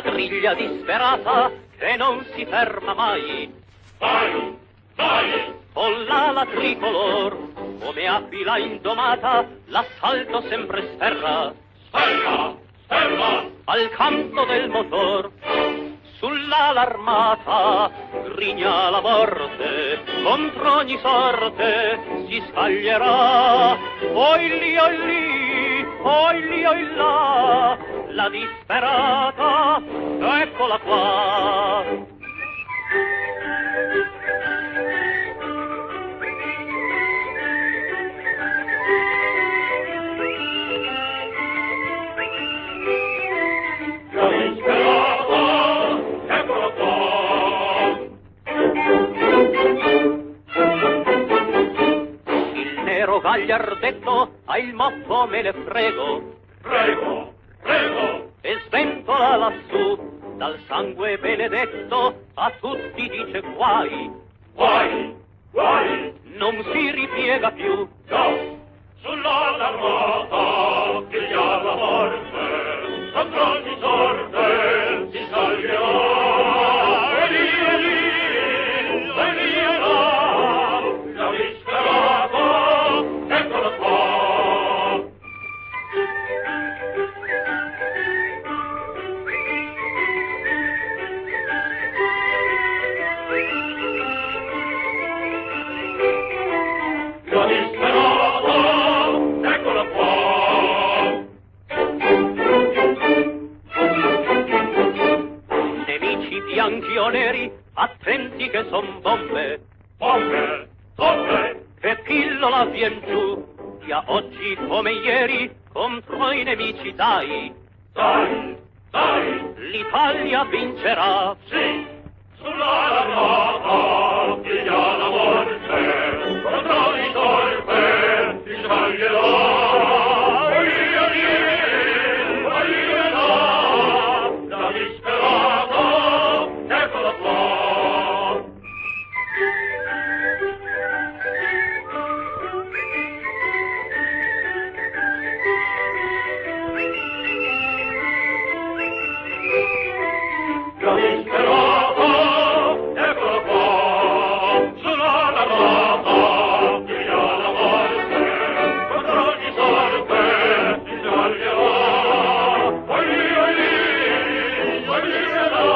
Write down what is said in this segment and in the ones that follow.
Quadriglia disperata che non si ferma mai. Vai, vai! Con l'ala tricolor, come aquila indomata, l'assalto sempre sferra. Sferra, sferra! Al canto del motor, sull'ala armata, grigna la morte, contro ogni sorte si scaglierà. Oi lì, oi lì, oi lì, oi là, la disperata, eccola qua. Gagliardetto ha il motto me ne frego. Prego, prego! E sventola lassù dal sangue benedetto a tutti dice guai. Guai, guai! Non si ripiega più. No! Sull'ala armata griglia la morte, contro ogni sorte si salverà. E lì, e lì, e lì e là, la disperata, eccola qua. La disperata, eccola qua. Nemici bianchi o neri, attenti che son bombe. Bombe, bombe! Che pillola vien giù, sia oggi come ieri, contro i nemici dai. Dai, dai! L'Italia vincerà. Sì! Sull'ala armata griglia la morte, contro ogni sorte si sbaglierà. La disperata, eccola qua. La disperata, eccola qua. Sull'ala armata griglia la morte, contro ogni sorte si sbaglierà. Oi lì, oi lì e là,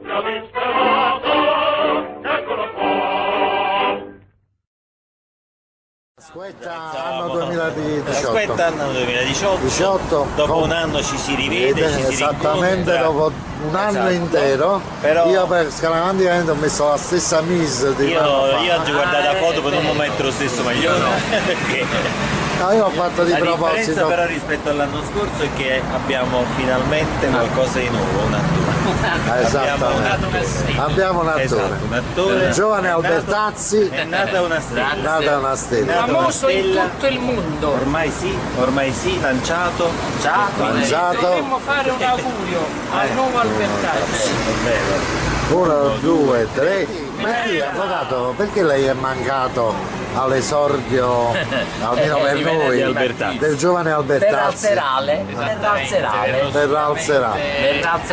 la disperata, eccola qua. Aspetta, anno 2018. Aspetta, anno 2018. 18, Dopo con- un anno ci si rivede, ci si esattamente rincontra. dopo un anno Esatto. intero. Però Io per scaramanticamente ho messo la stessa mise di un anno fa. io oggi ho guardato la foto per non mettere lo stesso maglione. Perché No, io ho fatto di la differenza proposito. però rispetto all'anno scorso è che abbiamo finalmente qualcosa di nuovo, un attore. Esatto. Abbiamo un attore. Esatto, un attore. Il giovane È nato- Albertazzi. È nata una stella. Nata una stella. Nata una Famoso in stella. tutto il mondo. Ormai sì, lanciato. Lanciato. Dovremmo fare un augurio al nuovo Albertazzi. È vero. 1, 2, 3. Ma chi, avvocato, perché lei è mancato all'esordio, almeno per noi, Albertazzi. del giovane Albertazzi? Per alzerale. Per alzerare.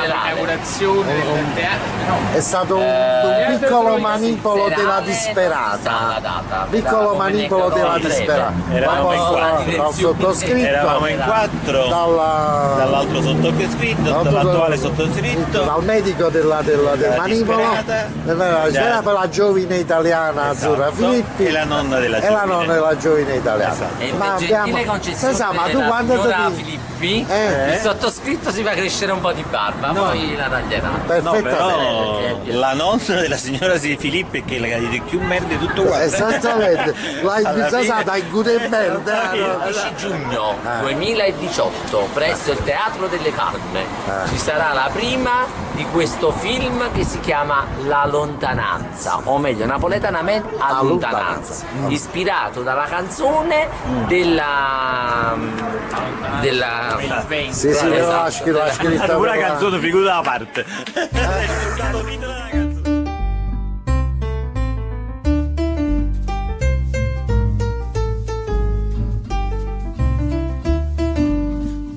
Inaugurazione del teatro. È stato un piccolo manipolo della disperata. Piccolo manipolo della disperata. Eravamo in quattro. Dal sottoscritto. Eravamo in quattro. Dall'altro sottoscritto, dall'attuale sottoscritto. Dal medico del manipolo. disperata. Per la giovine italiana Azzurra Esatto. Filippi. E la nonna della E la nonna della giovine italiana. Esatto. E per gentile concessione Scusa, ma tu della quando signora ti... Filippi, Eh? il sottoscritto si fa crescere un po' di barba, poi la taglierà. No, Perfettamente. però la nonna della signora Filippi è che la di più merda di tutto quanto. Esattamente, l'hai Alla fine- bisogata in Gutenberg. 11 giugno 2018 presso il Teatro delle Palme ci sarà la prima di questo film che si chiama La Lontananza, o meglio napoletanamente Allontananza, ispirato dalla canzone della Sì, sì, l'ha scritta. Una per- canzone figura da parte.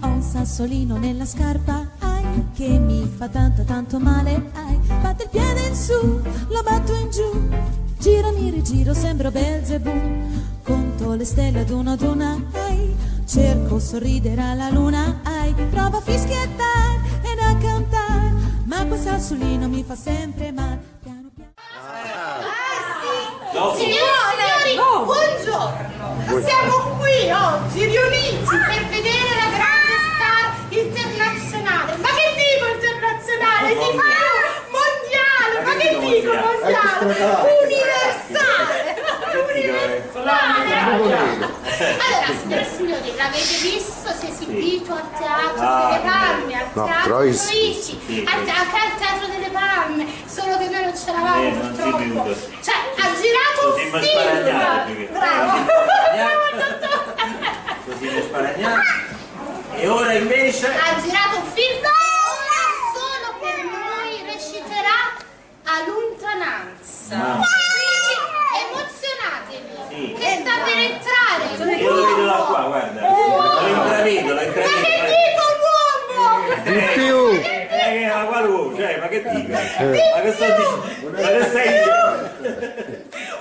Ho un sassolino nella scarpa, ai ai, che mi fa tanto tanto male, ai, batto il piede in su, lo batto in giù, giro mi rigiro, sembro Belzebù, conto le stelle ad una, ai, cerco sorridere alla luna, ai, provo a fischiettare ed a cantare, ma quel sassolino mi fa sempre male, piano piano. Signori, buongiorno! Siamo qui oggi riuniti per vedere la grande star internazionale. Ma che dico internazionale? Dico mondiale! Ma che dico mondiale? Universale! Allora, signore e signori, l'avete visto? Si è esibito al Teatro delle Palme, al Teatro Troisi, al Teatro delle Palme, solo che noi non c'eravamo purtroppo. Cioè, ha girato un film! Bravo! Così mi sparagnare. E ora invece Ha girato un film e ora solo per noi reciterà A lontananza. Quindi emozionatevi, che sta per entrare. io lo vedo da qua, guarda. Lo intravedo. Ma che dico, uomo? Di più! Ma quale uomo? Cioè, ma che dico? Ma che sto dicendo? Ma che stai dicendo?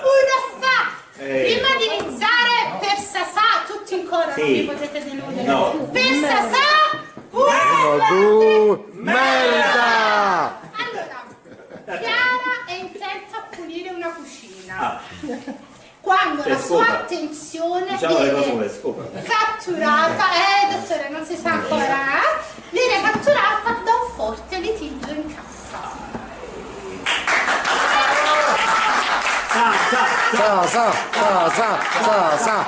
Uno sta! Prima di iniziare, per Sasà, tutti in coro, non vi potete deludere. No. Per Sasà, Tu merda! Allora, Chiara è intenta a pulire una cucina. Quando la sua attenzione Diciamo le cose come viene scopa. catturata, dottore, non si sa ancora, viene catturata da un forte litigio in casa. Sa.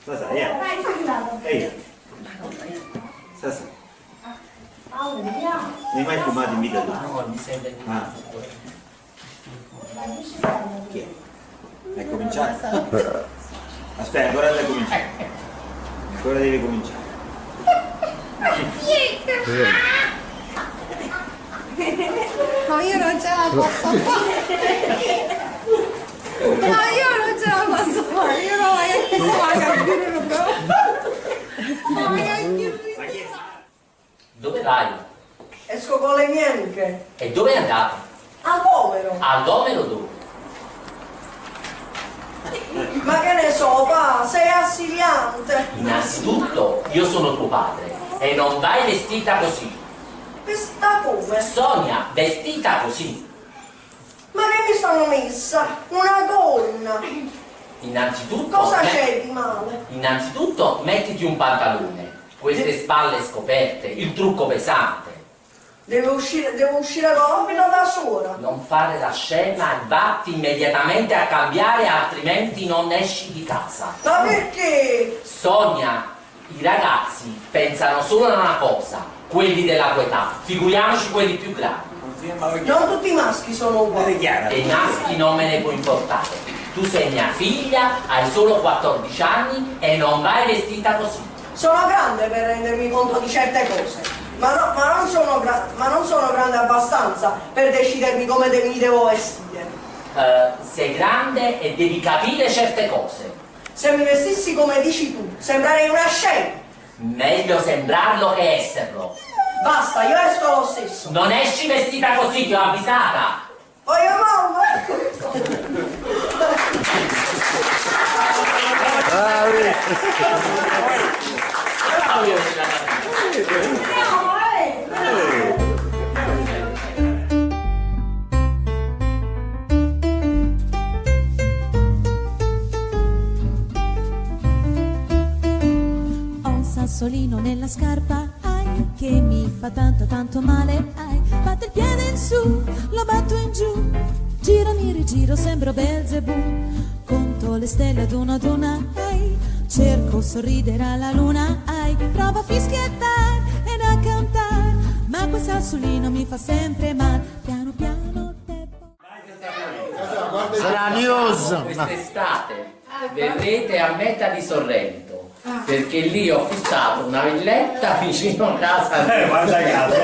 Sasa, ehi. Sasa. Ne hai mai fumato in vita tua? No, mi sembra di Ah. Chi è? Hai cominciato? Aspetta, ancora devi cominciare. Ancora devi cominciare. No, io non ce la posso fare. No, io non ce la posso fare. Io non voglio Dove vai? Esco con le mie amiche. E dove è andato? A povero. A dove o dove? Ma che ne so, pa, sei assiliante. Innanzitutto, io sono tuo padre e non vai vestita così. Questa come? Sonia, vestita così. Ma che mi sono messa? Una gonna. Innanzitutto, Cosa c'è di male? innanzitutto mettiti un pantalone, queste spalle scoperte, il trucco pesante. Devo uscire l'abito da sola. Non fare la scema e vatti immediatamente a cambiare, altrimenti non esci di casa. Ma perché? Sonia, i ragazzi pensano solo a una cosa, quelli della tua età, figuriamoci quelli più grandi. Non tutti i maschi sono uguali. E i maschi non me ne può importare. Tu sei mia figlia, hai solo 14 anni e non vai vestita così. Sono grande per rendermi conto di certe cose. Ma non sono grande abbastanza per decidermi come mi devo vestire. Sei grande e devi capire certe cose. Se mi vestissi come dici tu, sembrerei una scema. Meglio sembrarlo che esserlo. Basta, io esco lo stesso. Non esci vestita così, ti ho avvisata. Voglio mamma. Ho un sassolino nella scarpa, ai, che mi fa tanto tanto male, ai, batto il piede in su, lo batto in giù, giro mi rigiro, sembro Belzebù, conto le stelle ad una, ai, cerco sorridere alla luna, ai, provo a fischiettare ed a cantare, ma quel sassolino mi fa sempre male, piano piano Sarà news! Quest'estate verrete a Meta di Sorrento, perché lì ho fissato una villetta vicino a casa. Guarda caso.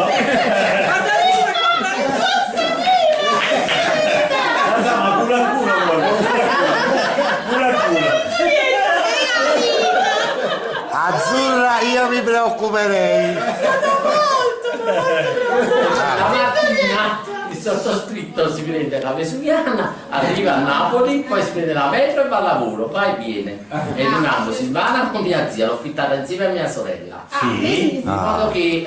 Ma pure al culo, pure al culo. A occuperei. La mattina il sottoscritto si prende la Vesuviana, arriva a Napoli, poi si prende la metro e va al lavoro, poi viene. E lui nato Silvana con mia zia, l'ho fittata insieme a mia sorella. Di modo che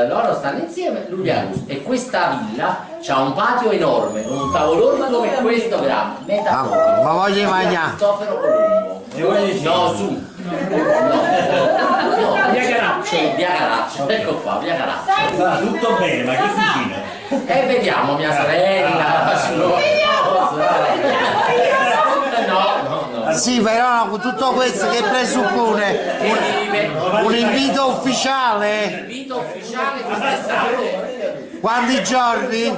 loro stanno insieme, lui è a gusto. E questa villa c'ha un patio enorme, con un tavolone come questo grande, Ma voglio mangiare. Cristoforo Colombo. No, su. Via Caraccio. Via Caraccio, ecco qua, via Caraccio. Va tutto bene, ma chi cucina? E vediamo mia sorella. No. Sì, però tutto questo che presuppone un invito ufficiale. Invito ufficiale quest'estate. Quanti giorni?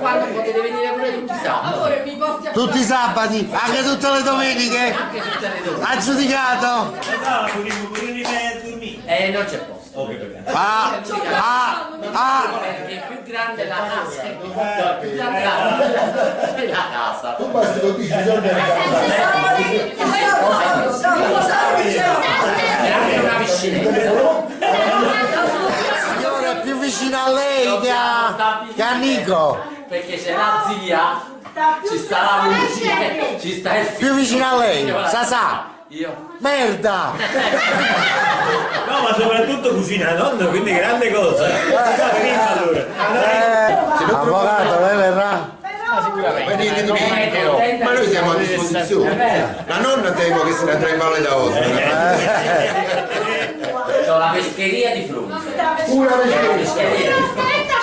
Quando potete venire pure tutti i sabati. Tutti i sabati, anche tutte le domeniche. Anche tutte le donne. Ha giudicato? No, pure di me a dormire. Non c'è posto. Perché Perché è più grande la casa. È più grande la casa. Tu basti 12 giorni a E anche una piscinetta. Signore, è più vicino a lei che a Nico. Perché c'è la zia, ci sta la musica, ci sta il Più vicino a lei, Sasà. Io. Merda! No, ma soprattutto cucina la nonna, quindi grande cosa. Avvocato, lei verrà? Venite domenica, ma noi siamo a disposizione. La nonna temo che se ne andrà in Valle d'Aosta. C'ho la pescheria di fronte. Una pescheria.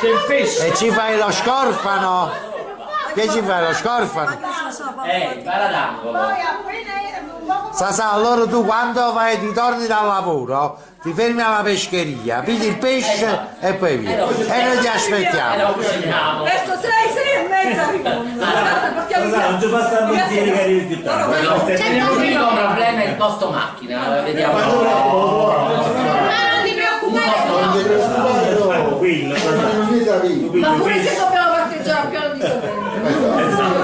C'è il pesce. E ci fai lo scorfano? Che ci fai lo scorfano? Paradangolo. Sasà, allora tu quando vai, ti torni dal lavoro, ti fermi alla pescheria, pigli il pesce e poi via. E noi ti aspettiamo. E lo cuciniamo. Verso 6:30 Non ci passa a pensieri che arrivi più tardi. L'unico problema è il posto macchina. Vediamo. Ma non ti preoccupare. Tranquillo. Ma pure se dobbiamo parcheggiare a piano di sopra.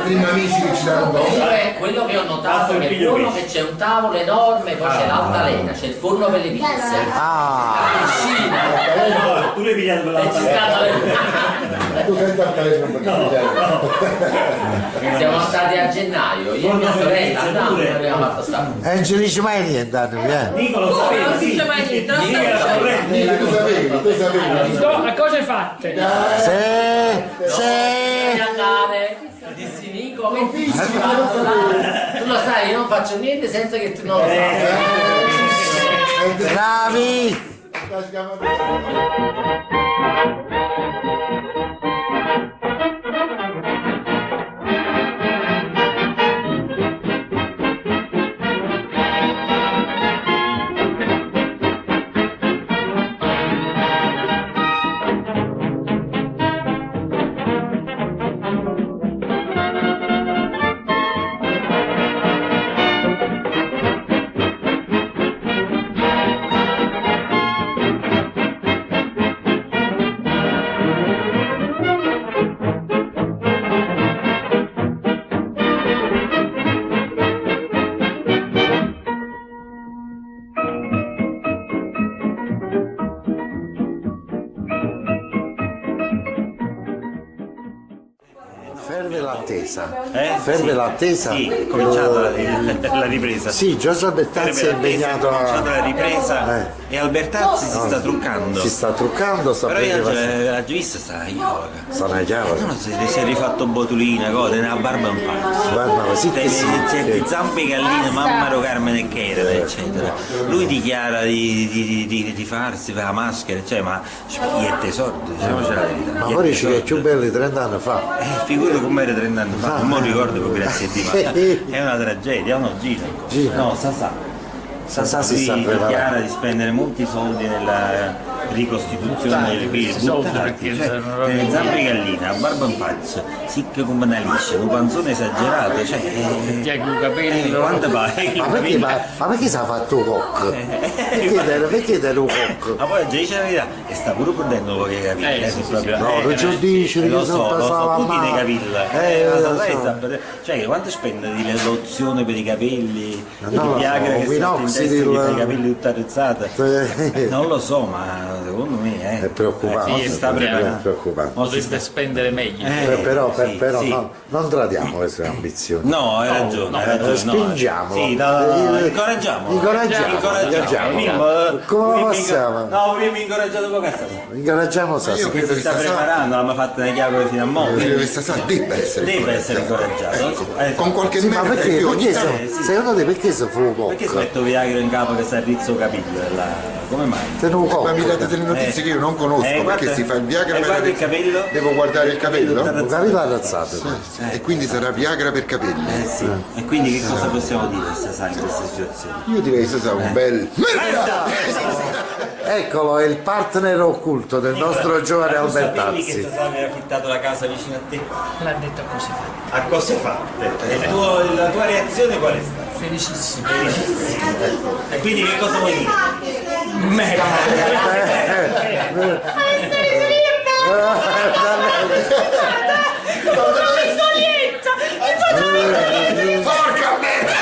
Prima amici che ci danno Comunque, quello che ho notato è che buono che c'è un tavolo enorme, poi c'è l'altalena, c'è il forno per le pizze, la piscina, Tu le pigliato per e ci stanno le... Tu senza il telefono Siamo stati a gennaio, io e mia sorella andando, non abbiamo fatto stare. E non ci dici mai niente, Anni, Nico lo sapeva, Non sì. dice mai niente, non Nico era corretto. Tu sapevi. A cose fatte. Devi andare, dissi Nico, tu lo sai, io non faccio niente senza che tu non lo sai. Bravi! Ferve l'attesa. Ferve l'attesa. Sì, è cominciata la ripresa. Sì, Giorgio Albertazzi è impegnato È cominciata la ripresa e Albertazzi si sta truccando. Si sta truccando, sta Però io prendendo la vista sta a Iologa. sta una chiave. No, si è rifatto botulina, cose, una barba un po'. Guarda, ma sì che sì. C'è zampe galline, mamma Carmine Kerala, eccetera. Lui dichiara di farsi la maschera, cioè, ma spiette soldi, diciamoci la verità. Ma poi dici che è più bello di 30 anni fa. Figurati come era 30 anni fa, non mi ricordo più, grazie a Dio, ma è una tragedia, è uno Gino. No, Sasà si sta lui preparando. dichiara di spendere molti soldi nella ricostituzione delle pile, buttarti, cioè, zampe gallina, barba in faccia, sic come una liscia, un panzone esagerato, cioè... Tieni un capello. Quanto pare? Ma perché si è fatto coc? Perché te lo coc? Ma poi già dice la verità, e sta pure perdendo pochi capelli, sì, proprio. No, non ci dici che lo sono so, passato tutti male. dei capelli. Lo so. Cioè, quanto spende di lozione per i capelli, No, di Viagra che si mette in testa minoxidil. che fa i capelli tutta arrezzata? Non lo so, ma secondo me È preoccupante. si sta È preparando. preoccupante. Potreste spendere meglio. Però sì. non tradiamo le sue ambizioni. No, hai ragione, hai ragione. Spingiamo. Sì, incoraggiamo. Incoraggiamo. Come possiamo? No, prima incoraggiato poco a Sasà. Incoraggiamo Sasà. Io credo Si che sta Sasà, preparando, l'hanno fatta le chiappe fino a mo'. credo che Sasà debba essere incoraggiato. con qualche Ma merda perché? in più ogni Perché tanto. secondo te perché si fu Perché si coc? metto Viagra in capo che si arrizzo capello? Come mai? Te lo Ma mi date coc. delle notizie che io non conosco, perché guarda, si fa il Viagra per guarda il capello. Devo guardare il capello? Un capello arrazzato. E quindi sarà Viagra per capelli. Sì. E quindi che cosa possiamo dire se sai in queste situazioni? Io direi Sasà un bel merda! Eccolo, è il partner occulto del nostro giovane Tu sapevi che Albertazzi. Sasà aveva affittato la casa vicino a te? L'ha detto così fatta. A cose fatte. E la tua reazione qual è stata? Felicissimo. E quindi che cosa vuoi dire? Porca merda!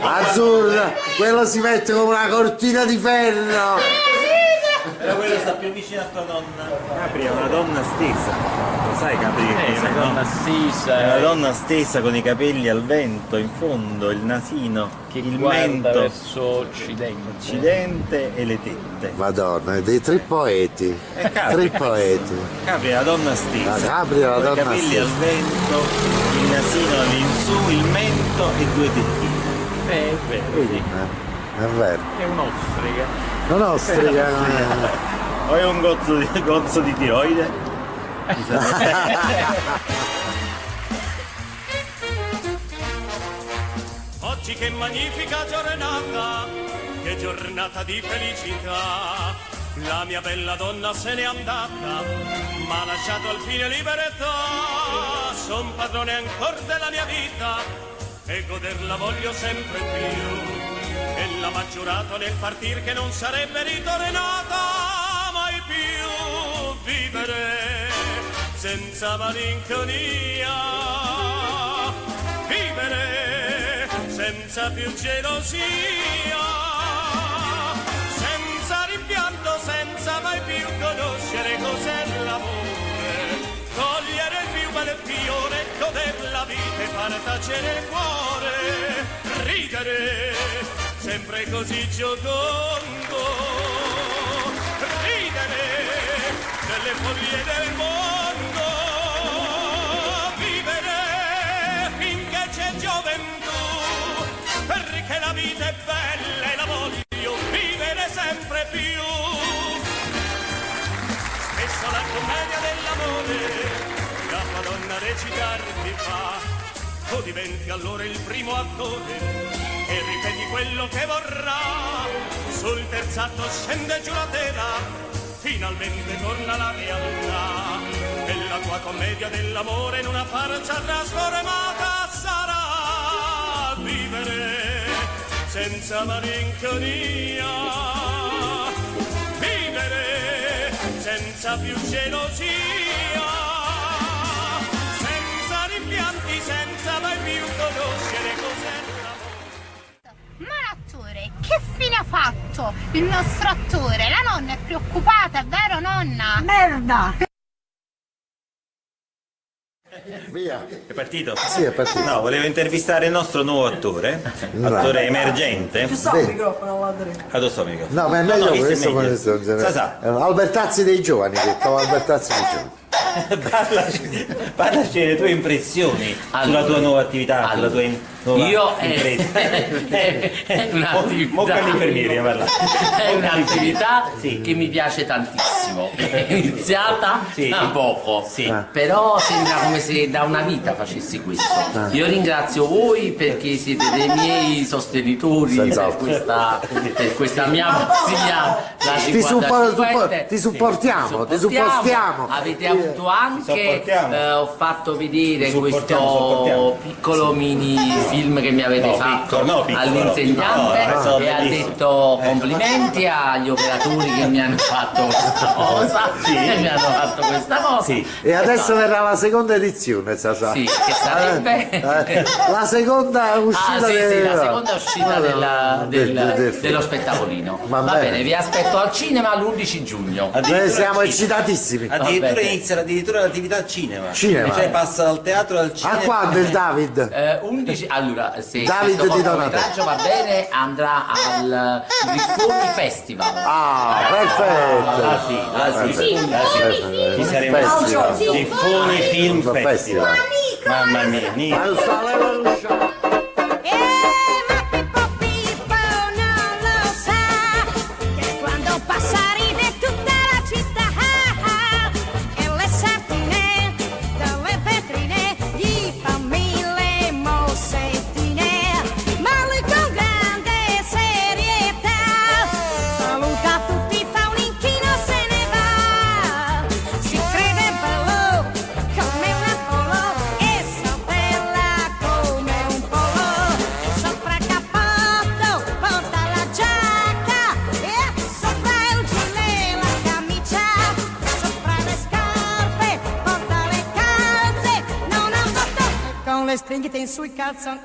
Azzurra, quello si mette come una cortina di ferro. Però quello sta più vicino a tua nonna. Capri è una donna stessa. Lo sai Capri che Una cos'è, donna no? stessa. È una donna stessa con i capelli al vento, in fondo, il nasino, che il guarda mento, verso occidente. occidente e le tette. Madonna, dei tre poeti. Capri. Tre poeti. Capri è la donna stessa. La Capri è la con donna i capelli stessa. al vento, il nasino all'insù, il mento e due tettine. È vero, Vedi? È vero. è un'ostrica. Non ostrica, O è un gozzo di tiroide? Oggi che magnifica giornata, che giornata di felicità. La mia bella donna se n'è andata, m'ha lasciato al fine libertà. Son padrone ancora della mia vita e goderla voglio sempre più. Ella m'ha giurato nel partir che non sarebbe ritornata mai più. Vivere senza malinconia, vivere senza più gelosia, senza rimpianto, senza mai più conoscere cos'è l'amore, cogliere il più bel fiore, goder la vita e far tacere il cuore, ridere sempre così giocondo, ridere delle follie del mondo, vivere finché c'è gioventù, perché la vita è bella e la voglio vivere sempre più. Spesso la commedia dell'amore la Madonna recitar ti fa, tu diventi allora il primo attore e ripeti quello che vorrà. Sul terzato scende giù la tela, finalmente torna la realtà e la tua commedia dell'amore in una farsa trasformata sarà. Vivere senza malinconia, vivere senza più gelosia, senza rimpianti, senza mai più conoscere cos'è l'amore. Ma l'attore, che fine ha fatto il nostro attore? La nonna è preoccupata, è vero nonna? Merda! Via. È partito? Sì, è partito. No, volevo intervistare il nostro nuovo attore, attore emergente. Ci sta il microfono, Andrea. Addosso amico. No, ma è meglio questo. Sasà. Albertazzi dei giovani, che Albertazzi dei giovani. Parlaci delle tue impressioni sulla tua nuova attività, sulla tua nuova impresa. È un'attività, Mocca all'infermiere, parla. è un'attività Sì. che mi piace tantissimo. È iniziata Sì. da poco, Sì. però sembra come se da una vita facessi questo. Io ringrazio voi perché siete dei miei sostenitori per questa mia pazzia. Ti supportiamo. Avete avuto appunto anche ho fatto vedere Sopportiamo. questo piccolo mini film che mi avete fatto all'insegnante e ha detto complimenti agli operatori che mi hanno fatto questa cosa e mi hanno fatto questa cosa. E adesso verrà la seconda edizione, Sasà. Sì, che sarebbe la seconda uscita la seconda uscita dello spettacolino. Va bene, vi aspetto al cinema l'11 giugno. Noi siamo eccitatissimi. Addirittura inizia l'attività al cinema. Cinema. Cioè passa dal teatro al cinema. A quando il David? 11. Allora, se David questo di Donatello cortometraggio va bene, andrà al Riformi Festival. Ah, perfetto. Ci saremo Riffoni Film Festival. Mamma mia. Le stringhe in sui calzoni.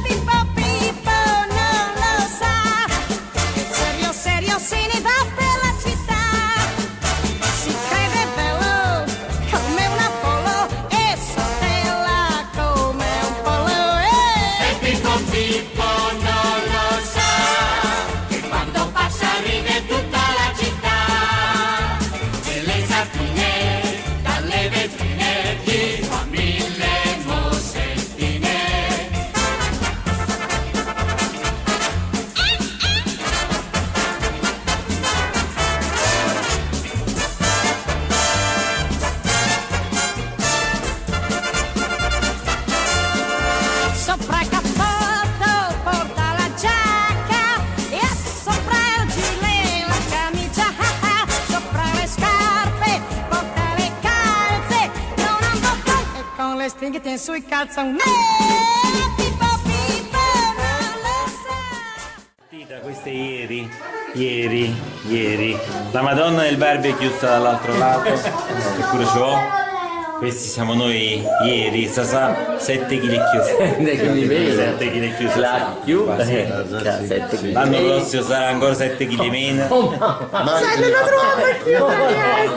Pippo Pippo non lo sa, serio serio se ne va per la città, si crede bello come un Apollo e saltella come un pollo. E Pippo Pippo non lo sa, che quando passa ride tutta la città, e le sardine dalle vetrine gli fa mille sopra il cappotto porta la giacca e sopra il gilet la camicia, sopra le scarpe porta le calze, non ha un bottone e con le stringhe tiene sui calzoni. Pippo Pippo non lo sa. Queste ieri la Madonna del barbecue sta dall'altro lato, eppure ce l'ho. Questi siamo noi ieri, Sasà 7 kg chiusi. 7 kg chiusi. L'anno prossimo sarà ancora 7 kg meno.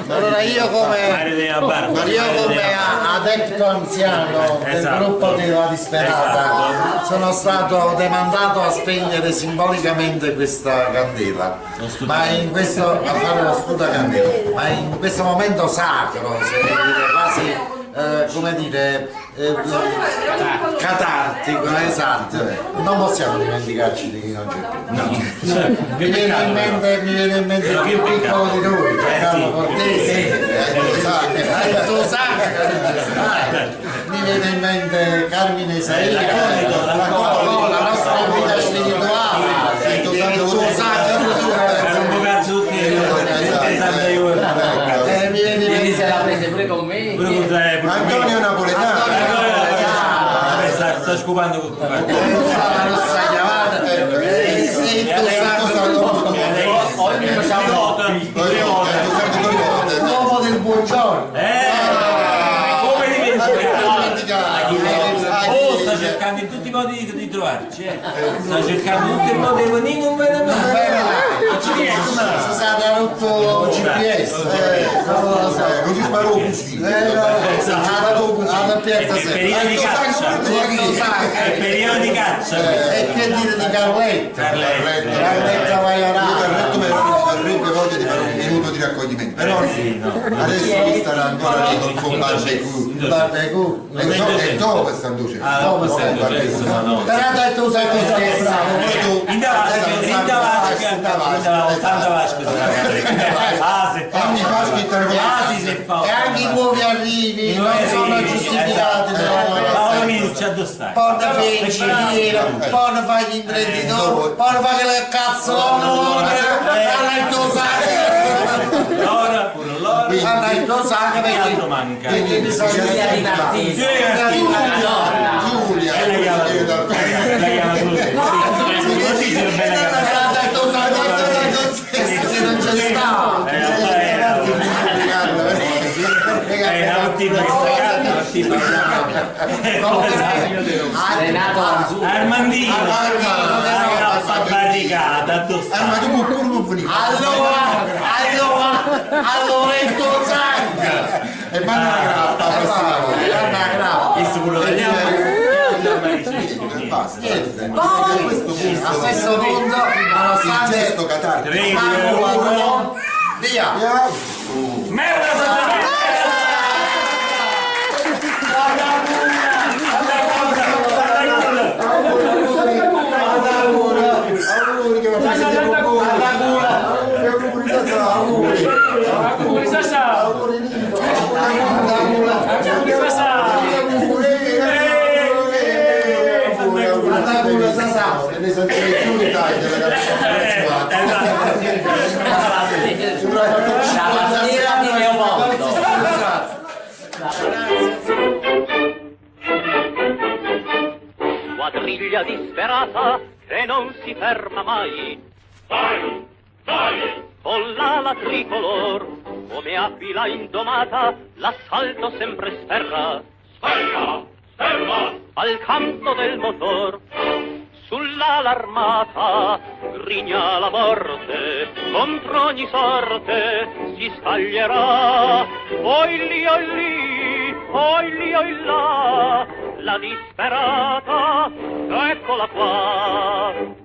Allora io come adepto anziano del gruppo della disperata sono stato demandato a spegnere simbolicamente questa candela, ma in questo a fare lo sputa candela, ma in questo momento sacro, quasi come dire catartico, esatto, non possiamo dimenticarci di chi non c'è più. Mi viene in mente il più piccolo di noi, Carlo Cortese, mi viene in mente Carmine Saia, la nostra vita spirituale, Ieri se l'ha presa pure con me. Antonio Napoletano. Sta scopando tutto. Ognuno sa l'uomo del buongiorno. Come dimenticare? Sta cercando in tutti i modi di trovarci. Sta cercando in tutti i modi di venire, non vede mai. Si sa rotto GPS. Non ci sparo un fucile. Alla piazza È periodo di caccia. E che dire di Carletta? Carletta Maiorana. Carletto mi avrebbe voglia di fare un minuto di raccoglimento, però adesso mi starà ancora lì con il barbecue. E dove sta inducendo? Però tu sei così bravo. E anche i nuovi arrivi non sono giustificati. Paolo Minucci ha dove stai? Poi ne fai il giro, poi ne fai gli imprenditori, poi ne fai che cazzo allora il tuo sangue. L'ora, pure l'ora. Allora il tuo sangue Che altro perché manca? quindi bisogna Giulia, Lei chiama tu. che non c'è stato. È una mattina Renato Manzur. Armandino, barricata, ma tu pure non venire. Allora il tuo sangue. E manda la grappa, questo quello tagliamo. basta. A questo punto, nonostante il gesto catartico. via. Merda, Auguri che va a ne sono più in Italia della La bandiera di Leopoldo. Quadriglia disperata che non si ferma mai. Vai, vai! Con l'ala tricolor, come aquila indomata, l'assalto sempre sferra. Sferra, sferra! Al canto del motor, sull'ala armata, grigna la morte, contro ogni sorte si scaglierà. Oi lì, oi lì, oi lì, oi là, la disperata, eccola qua.